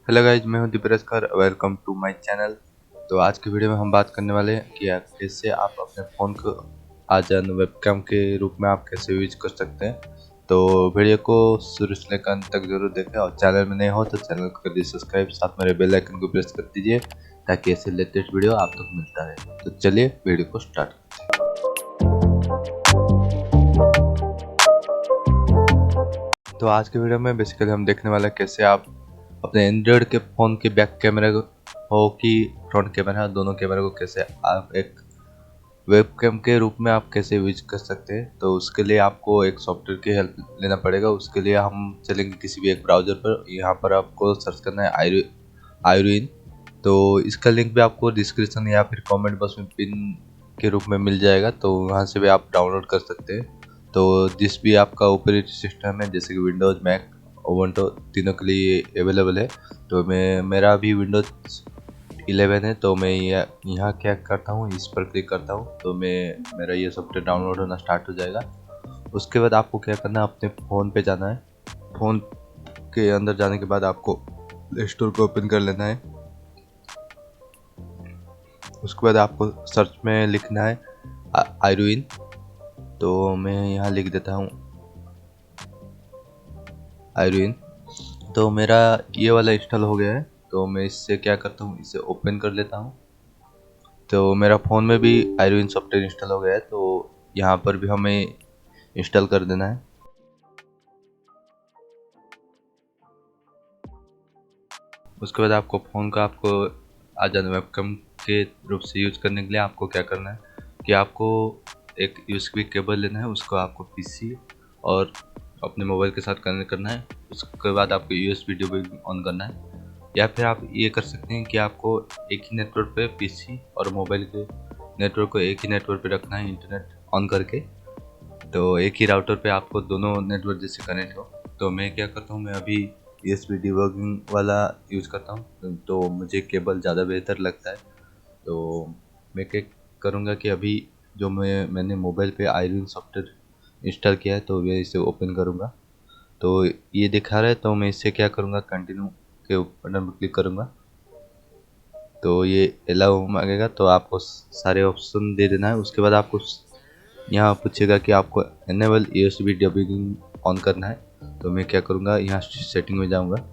Hello guys, मैं हूं Dipreshkar. Welcome to my channel. तो आज की वीडियो में हम बात करने वाले हैं कि कैसे आप अपने फ़ोन को आजन वेबकैम के रूप में आप कैसे यूज कर सकते हैं। तो वीडियो को शुरू से लेकर अंत तक जरूर देखें और चैनल में नए हो तो चैनल को कर दीजिए सब्सक्राइब, साथ मेरे बेल आइकन को प्रेस कर दीजिए ताकि ऐसे लेटेस्ट वीडियो आप तक मिलता रहे। तो चलिए वीडियो को स्टार्ट करते हैं। तो आज के वीडियो में बेसिकली हम देखने वाले हैं कैसे आप अपने एंड्रॉयड के फ़ोन के बैक कैमरे हो कि फ्रंट कैमरा, दोनों कैमरे को कैसे आप एक वेबकैम के रूप में आप कैसे यूज कर सकते हैं। तो उसके लिए आपको एक सॉफ्टवेयर की हेल्प लेना पड़ेगा। उसके लिए हम चलेंगे किसी भी एक ब्राउज़र पर। यहाँ पर आपको सर्च करना है आयरुइन। तो इसका लिंक भी आपको डिस्क्रिप्शन या फिर कमेंट बॉक्स में पिन के रूप में मिल जाएगा, तो वहाँ से भी आप डाउनलोड कर सकते हैं। तो जिस भी आपका ऑपरेटिंग सिस्टम है जैसे कि विंडोज़, मैक, ओवंटो, तीनों के लिए अवेलेबल है। तो मेरा भी विंडोज़ 11 है। तो मैं यहाँ क्या करता हूँ, इस पर क्लिक करता हूँ तो मेरा ये सॉफ्टवेयर डाउनलोड होना स्टार्ट हो जाएगा। उसके बाद आपको क्या करना है, अपने फ़ोन पे जाना है। फ़ोन के अंदर जाने के बाद आपको प्ले स्टोर को ओपन कर लेना है। उसके बाद आपको सर्च में लिखना है आयरुइन। तो मैं यहाँ लिख देता हूँ आयरुइन। तो मेरा ये वाला इंस्टॉल हो गया है। तो मैं इससे क्या करता हूँ, इसे ओपन कर लेता हूँ। तो मेरा फ़ोन में भी आयरुइन सॉफ्टवेयर इंस्टॉल हो गया है। तो यहाँ पर भी हमें इंस्टॉल कर देना है। उसके बाद आपको फ़ोन का आपको आ जाना वेबकैम के रूप से यूज करने के लिए आपको क्या करना है कि आपको एक यूएसबी केबल लेना है, उसको आपको पीसी और अपने मोबाइल के साथ कनेक्ट करना है। उसके बाद आपको यूएसबी डिवाइस ऑन करना है। या फिर आप ये कर सकते हैं कि आपको एक ही नेटवर्क पे पीसी और मोबाइल के नेटवर्क को एक ही नेटवर्क पे रखना है, इंटरनेट ऑन करके। तो एक ही राउटर पे आपको दोनों नेटवर्क जैसे कनेक्ट हो। तो मैं क्या करता हूँ, मैं अभी यूएसबी डिबगिंग वाला यूज़ करता हूँ, तो मुझे केबल ज़्यादा बेहतर लगता है। तो मैं क्या करूँगा कि अभी जो मैंने मोबाइल पे आयरन सॉफ्टवेयर इंस्टॉल किया है तो मैं इसे ओपन करूँगा। तो ये दिखा रहा है, तो मैं इससे क्या करूँगा, कंटिन्यू के बटन पर क्लिक करूँगा। तो ये अलाउ मांगेगा, तो आपको सारे ऑप्शन दे देना है। उसके बाद आपको यहाँ पूछेगा कि आपको एनेबल यूएसबी डिबगिंग ऑन करना है। तो मैं क्या करूँगा, यहाँ सेटिंग में जाऊँगा।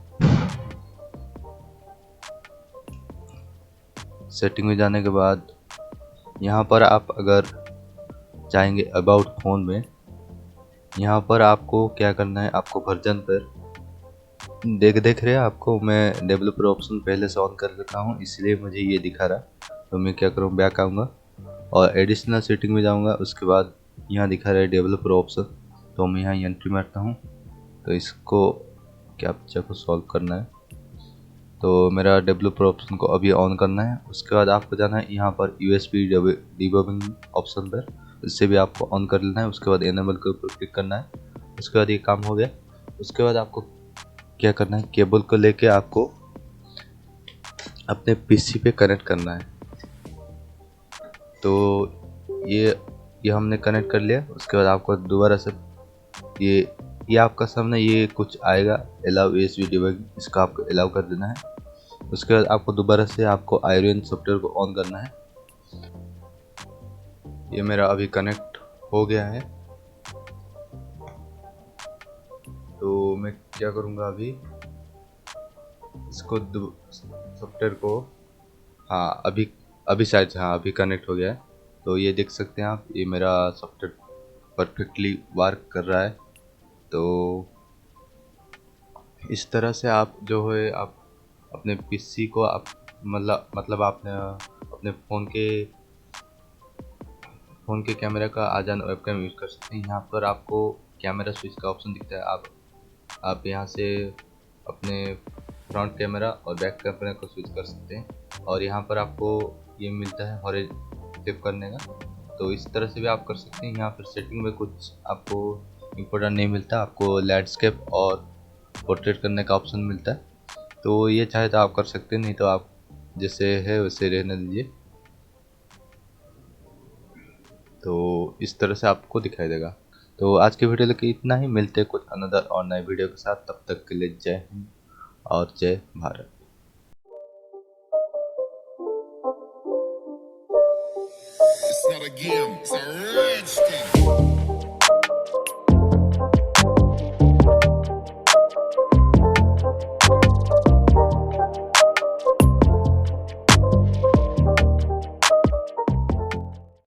सेटिंग में जाने के बाद यहाँ पर आप अगर चाहेंगे अबाउट फ़ोन में, यहाँ पर आपको क्या करना है, आपको वर्जन पर देख रहे हैं आपको मैं डेवलपर ऑप्शन पहले से ऑन कर रखा हूँ, इसलिए मुझे ये दिखा रहा। तो मैं क्या करूँ, बैक आऊँगा और एडिशनल सेटिंग में जाऊँगा। उसके बाद यहाँ दिखा रहा है डेवलपर ऑप्शन, तो मैं यहाँ एंट्री मारता हूँ। तो इसको कैप्चा को सॉल्व करना है। तो मेरा डेवलपर ऑप्शन को अभी ऑन करना है। उसके बाद आपको जाना है यहाँ पर यूएसबी डिबगिंग ऑप्शन पर, इससे भी आपको ऑन कर लेना है। उसके बाद एनेबल के ऊपर क्लिक करना है। उसके बाद ये काम हो गया। उसके बाद आपको क्या करना है, केबल को लेके आपको अपने पीसी पे कनेक्ट करना है। तो ये हमने कनेक्ट कर लिया। उसके बाद आपको दोबारा से ये आपका सामने ये कुछ आएगा, अलाउ यूएसबी डिबगिंग, इसका आपको अलाउ कर देना है। उसके बाद आपको दोबारा से आपको आयरन सॉफ्टवेयर को ऑन करना है। ये मेरा अभी कनेक्ट हो गया है। तो मैं क्या करूँगा, अभी इसको सॉफ्टवेयर को, हाँ अभी अभी शायद, हाँ अभी कनेक्ट हो गया है। तो ये देख सकते हैं आप, ये मेरा सॉफ्टवेयर परफेक्टली वर्क कर रहा है। तो इस तरह से आप जो है आप अपने पीसी को आप मतलब आपने अपने फ़ोन के कैमरा का आजान वेबकैम यूज़ कर सकते हैं। यहाँ पर आपको कैमरा स्विच का ऑप्शन दिखता है। आप यहाँ से अपने फ्रंट कैमरा और बैक कैमरा को स्विच कर सकते हैं। और यहाँ पर आपको ये मिलता है हॉरिजॉन्टल फ्लिप करने का। तो इस तरह से भी आप कर सकते हैं। यहाँ पर सेटिंग में कुछ आपको इम्पोर्टेंट नहीं मिलता, आपको लैंडस्केप और पोर्ट्रेट करने का ऑप्शन मिलता है। तो ये चाहे तो आप कर सकते हैं, नहीं तो आप जैसे है वैसे रहने दीजिए। तो इस तरह से आपको दिखाई देगा। तो आज की वीडियो लेके इतना ही। मिलते हैं कुछ अनदर और नए वीडियो के साथ। तब तक के लिए जय हिंद और जय Bharat. not a game, it's a rich thing.